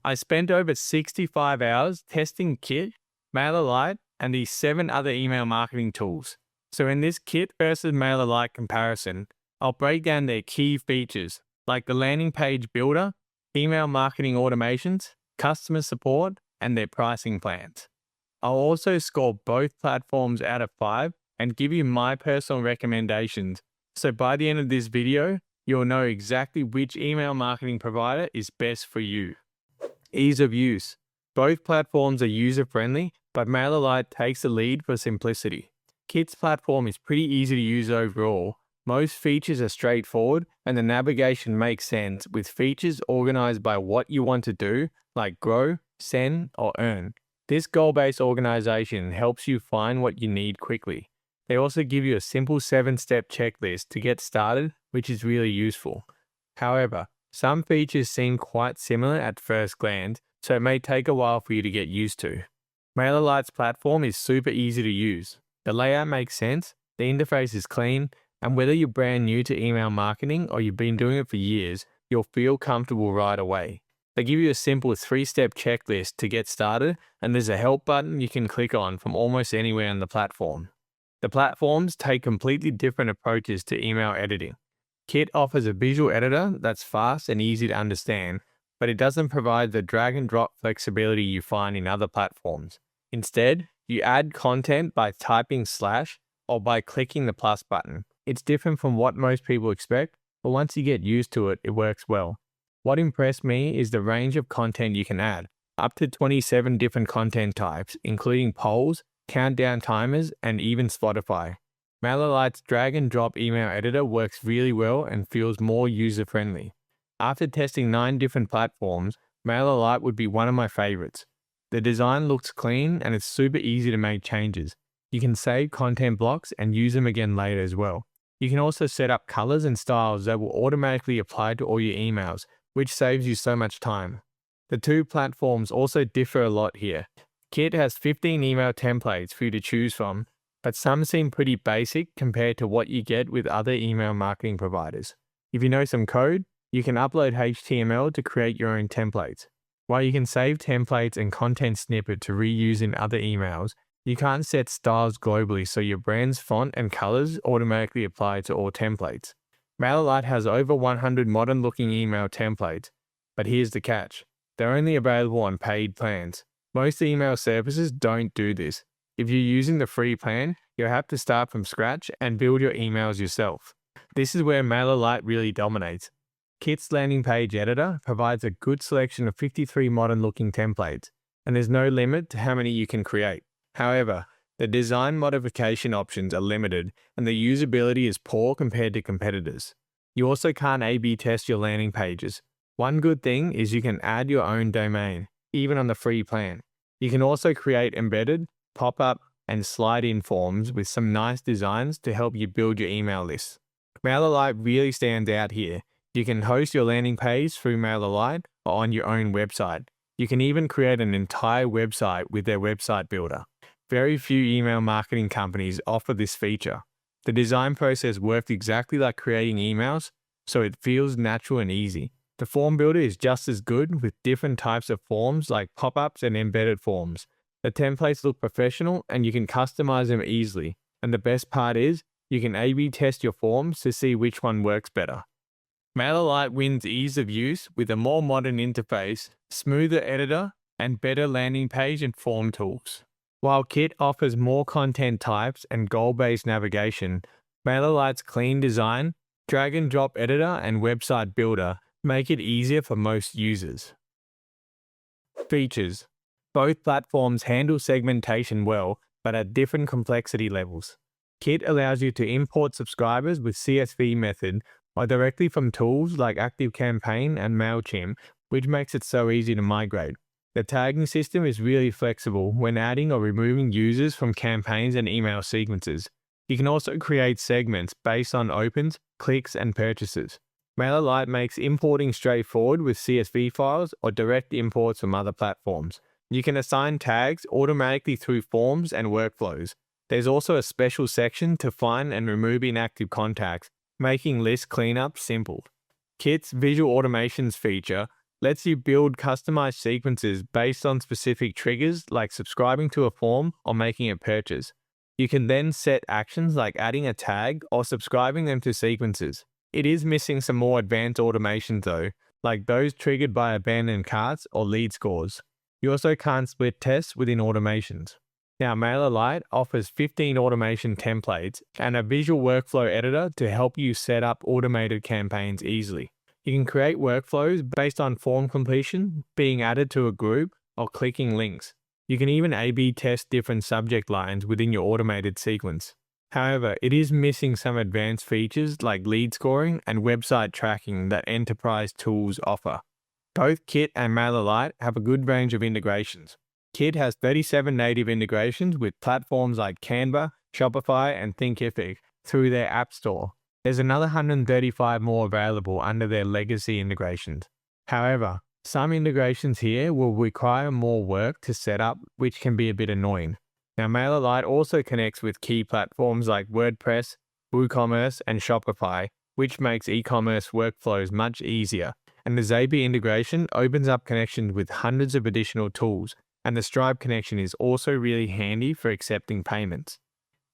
I spent over 65 hours testing Kit, MailerLite, and these 7 other email marketing tools. So in this Kit versus MailerLite comparison, I'll break down their key features, like the landing page builder, email marketing automations, customer support, and their pricing plans. I'll also score both platforms out of 5 and give you my personal recommendations. So by the end of this video, you'll know exactly which email marketing provider is best for you. Ease of use. Both platforms are user-friendly, but MailerLite takes the lead for simplicity. Kit's platform is pretty easy to use overall. Most features are straightforward, and the navigation makes sense with features organized by what you want to do, like grow, send, or earn. This goal-based organization helps you find what you need quickly. They also give you a simple 7-step checklist to get started, which is really useful. However, some features seem quite similar at first glance, so it may take a while for you to get used to. MailerLite's platform is super easy to use. The layout makes sense, the interface is clean, and whether you're brand new to email marketing or you've been doing it for years, you'll feel comfortable right away. They give you a simple 3-step checklist to get started, and there's a help button you can click on from almost anywhere on the platform. The platforms take completely different approaches to email editing. Kit offers a visual editor that's fast and easy to understand, but it doesn't provide the drag and drop flexibility you find in other platforms. Instead, you add content by typing / or by clicking the plus button. It's different from what most people expect, but once you get used to it, it works well. What impressed me is the range of content you can add, up to 27 different content types, including polls, countdown timers, and even Spotify. MailerLite's drag and drop email editor works really well and feels more user-friendly. After testing 9 different platforms, MailerLite would be one of my favorites. The design looks clean and it's super easy to make changes. You can save content blocks and use them again later as well. You can also set up colors and styles that will automatically apply to all your emails, which saves you so much time. The 2 platforms also differ a lot here. Kit has 15 email templates for you to choose from, but some seem pretty basic compared to what you get with other email marketing providers. If you know some code, you can upload HTML to create your own templates. While you can save templates and content snippet to reuse in other emails, you can't set styles globally so your brand's font and colors automatically apply to all templates. MailerLite has over 100 modern-looking email templates, but here's the catch. They're only available on paid plans. Most email services don't do this. If you're using the free plan, you'll have to start from scratch and build your emails yourself. This is where MailerLite really dominates. Kit's landing page editor provides a good selection of 53 modern-looking templates, and there's no limit to how many you can create. However, the design modification options are limited, and the usability is poor compared to competitors. You also can't A/B test your landing pages. One good thing is you can add your own domain, even on the free plan. You can also create embedded, pop-up, and slide-in forms with some nice designs to help you build your email list. MailerLite really stands out here. You can host your landing page through MailerLite or on your own website. You can even create an entire website with their website builder. Very few email marketing companies offer this feature. The design process works exactly like creating emails, so it feels natural and easy. The form builder is just as good with different types of forms like pop-ups and embedded forms. The templates look professional and you can customize them easily. And the best part is, you can A/B test your forms to see which one works better. MailerLite wins ease of use with a more modern interface, smoother editor, and better landing page and form tools. While Kit offers more content types and goal-based navigation, MailerLite's clean design, drag and drop editor, and website builder make it easier for most users. Features. Both platforms handle segmentation well, but at different complexity levels. Kit allows you to import subscribers with CSV method or directly from tools like ActiveCampaign and MailChimp, which makes it so easy to migrate. The tagging system is really flexible when adding or removing users from campaigns and email sequences. You can also create segments based on opens, clicks, and purchases. MailerLite makes importing straightforward with CSV files or direct imports from other platforms. You can assign tags automatically through forms and workflows. There's also a special section to find and remove inactive contacts, making list cleanup simple. Kit's visual automations feature lets you build customized sequences based on specific triggers like subscribing to a form or making a purchase. You can then set actions like adding a tag or subscribing them to sequences. It is missing some more advanced automations though, like those triggered by abandoned carts or lead scores. You also can't split tests within automations. Now, MailerLite offers 15 automation templates and a visual workflow editor to help you set up automated campaigns easily. You can create workflows based on form completion, being added to a group, or clicking links. You can even A/B test different subject lines within your automated sequence. However, it is missing some advanced features like lead scoring and website tracking that enterprise tools offer. Both Kit and MailerLite have a good range of integrations. Kit has 37 native integrations with platforms like Canva, Shopify, and Thinkific through their App Store. There's another 135 more available under their legacy integrations. However, some integrations here will require more work to set up, which can be a bit annoying. Now, MailerLite also connects with key platforms like WordPress, WooCommerce, and Shopify, which makes e-commerce workflows much easier. And the Zapier integration opens up connections with hundreds of additional tools, and the Stripe connection is also really handy for accepting payments.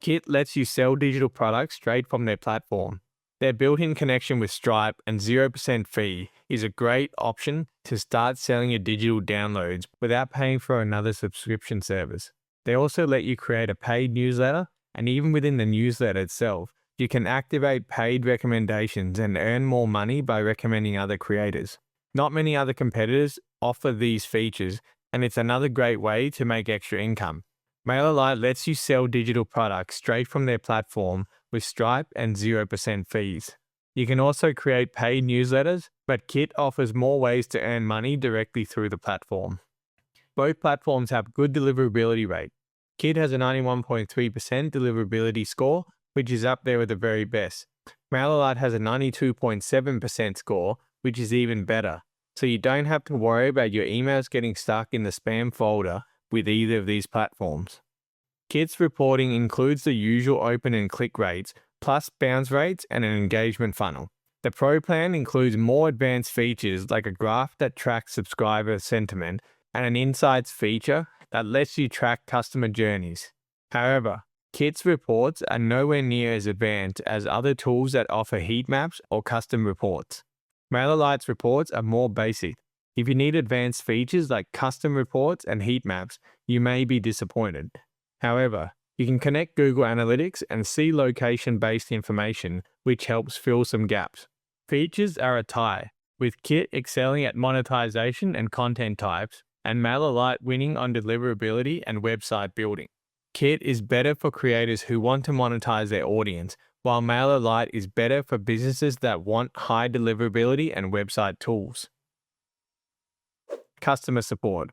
Kit lets you sell digital products straight from their platform. Their built-in connection with Stripe and 0% fee is a great option to start selling your digital downloads without paying for another subscription service. They also let you create a paid newsletter, and even within the newsletter itself, you can activate paid recommendations and earn more money by recommending other creators. Not many other competitors offer these features, and it's another great way to make extra income. MailerLite lets you sell digital products straight from their platform with Stripe and 0% fees. You can also create paid newsletters, but Kit offers more ways to earn money directly through the platform. Both platforms have good deliverability rate. Kit has a 91.3% deliverability score, which is up there with the very best. MailerLite has a 92.7% score, which is even better. So you don't have to worry about your emails getting stuck in the spam folder with either of these platforms. Kit's reporting includes the usual open and click rates, plus bounce rates and an engagement funnel. The Pro plan includes more advanced features like a graph that tracks subscriber sentiment and an insights feature that lets you track customer journeys. However, Kit's reports are nowhere near as advanced as other tools that offer heat maps or custom reports. MailerLite's reports are more basic. If you need advanced features like custom reports and heat maps, you may be disappointed. However, you can connect Google Analytics and see location-based information, which helps fill some gaps. Features are a tie, with Kit excelling at monetization and content types, and MailerLite winning on deliverability and website building. Kit is better for creators who want to monetize their audience, while MailerLite is better for businesses that want high deliverability and website tools. Customer support.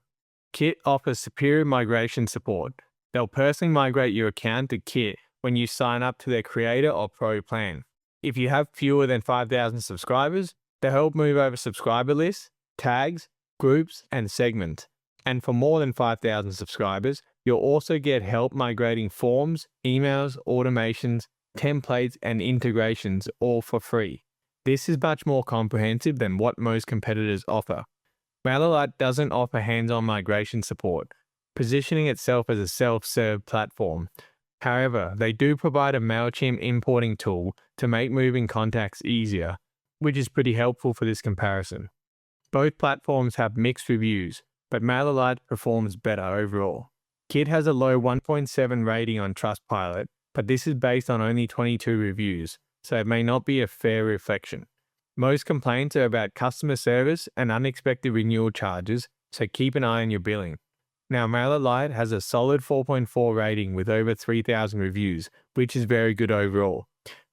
Kit offers superior migration support. They'll personally migrate your account to Kit when you sign up to their Creator or Pro plan. If you have fewer than 5,000 subscribers, they'll help move over subscriber lists, tags, groups, and segments. And for more than 5,000 subscribers, you'll also get help migrating forms, emails, automations, templates, and integrations all for free. This is much more comprehensive than what most competitors offer. MailerLite doesn't offer hands-on migration support, positioning itself as a self-serve platform. However, they do provide a MailChimp importing tool to make moving contacts easier, which is pretty helpful for this comparison. Both platforms have mixed reviews, but MailerLite performs better overall. Kit has a low 1.7 rating on Trustpilot, but this is based on only 22 reviews, so it may not be a fair reflection. Most complaints are about customer service and unexpected renewal charges, so keep an eye on your billing. Now, MailerLite has a solid 4.4 rating with over 3,000 reviews, which is very good overall.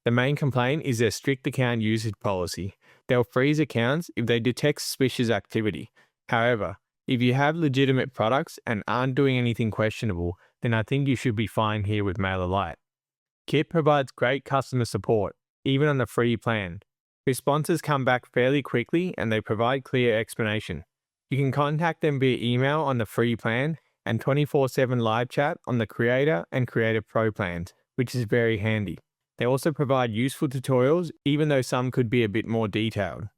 The main complaint is their strict account usage policy. They'll freeze accounts if they detect suspicious activity. However, if you have legitimate products and aren't doing anything questionable, then I think you should be fine here with MailerLite. Kit provides great customer support, even on the free plan. Responses come back fairly quickly and they provide clear explanation. You can contact them via email on the free plan and 24/7 live chat on the Creator and Creator Pro plans, which is very handy. They also provide useful tutorials, even though some could be a bit more detailed.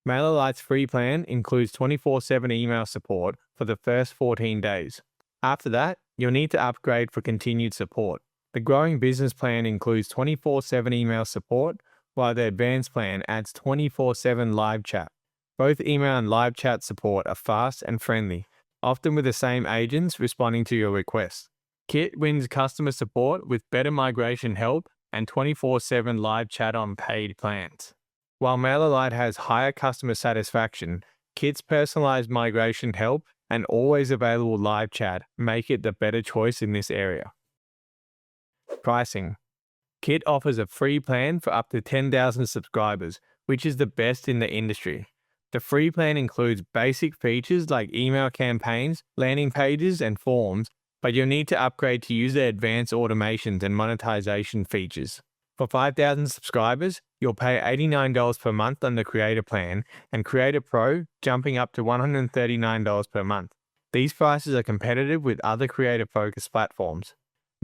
MailerLite's free plan includes 24/7 email support for the first 14 days. After that, you'll need to upgrade for continued support. The growing business plan includes 24/7 email support, while the advanced plan adds 24/7 live chat. Both email and live chat support are fast and friendly, often with the same agents responding to your requests. Kit wins customer support with better migration help and 24/7 live chat on paid plans. While MailerLite has higher customer satisfaction, Kit's personalized migration help and always available live chat make it the better choice in this area. Pricing. Kit offers a free plan for up to 10,000 subscribers, which is the best in the industry. The free plan includes basic features like email campaigns, landing pages, and forms, but you'll need to upgrade to use their advanced automations and monetization features. For 5,000 subscribers, you'll pay $89 per month on the Creator plan, and Creator Pro jumping up to $139 per month. These prices are competitive with other creator-focused platforms.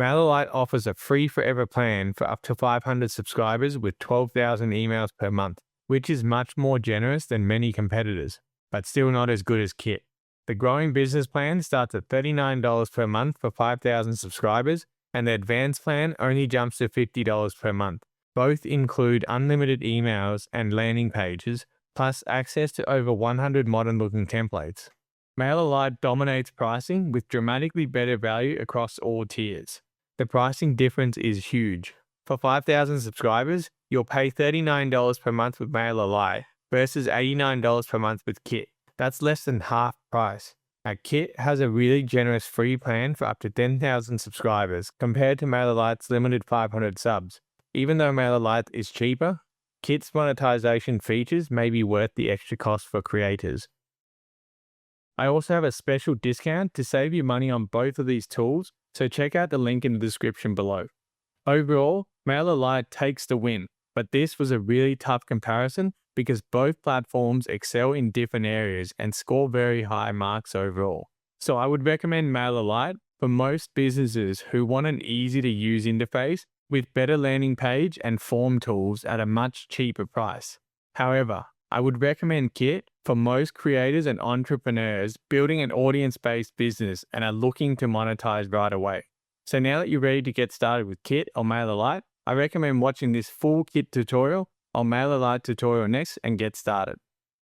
MailerLite offers a free forever plan for up to 500 subscribers with 12,000 emails per month, which is much more generous than many competitors, but still not as good as Kit. The growing business plan starts at $39 per month for 5,000 subscribers, and the advanced plan only jumps to $50 per month. Both include unlimited emails and landing pages, plus access to over 100 modern-looking templates. MailerLite dominates pricing with dramatically better value across all tiers. The pricing difference is huge. For 5,000 subscribers, you'll pay $39 per month with MailerLite versus $89 per month with Kit. That's less than half price. Now, Kit has a really generous free plan for up to 10,000 subscribers compared to MailerLite's limited 500 subs. Even though MailerLite is cheaper, Kit's monetization features may be worth the extra cost for creators. I also have a special discount to save you money on both of these tools, so check out the link in the description below. Overall, MailerLite takes the win, but this was a really tough comparison because both platforms excel in different areas and score very high marks overall. So I would recommend MailerLite for most businesses who want an easy-to-use interface with better landing page and form tools at a much cheaper price. However, I would recommend Kit for most creators and entrepreneurs building an audience-based business and are looking to monetize right away. So now that you're ready to get started with Kit or MailerLite, I recommend watching this full Kit tutorial or MailerLite tutorial next and get started.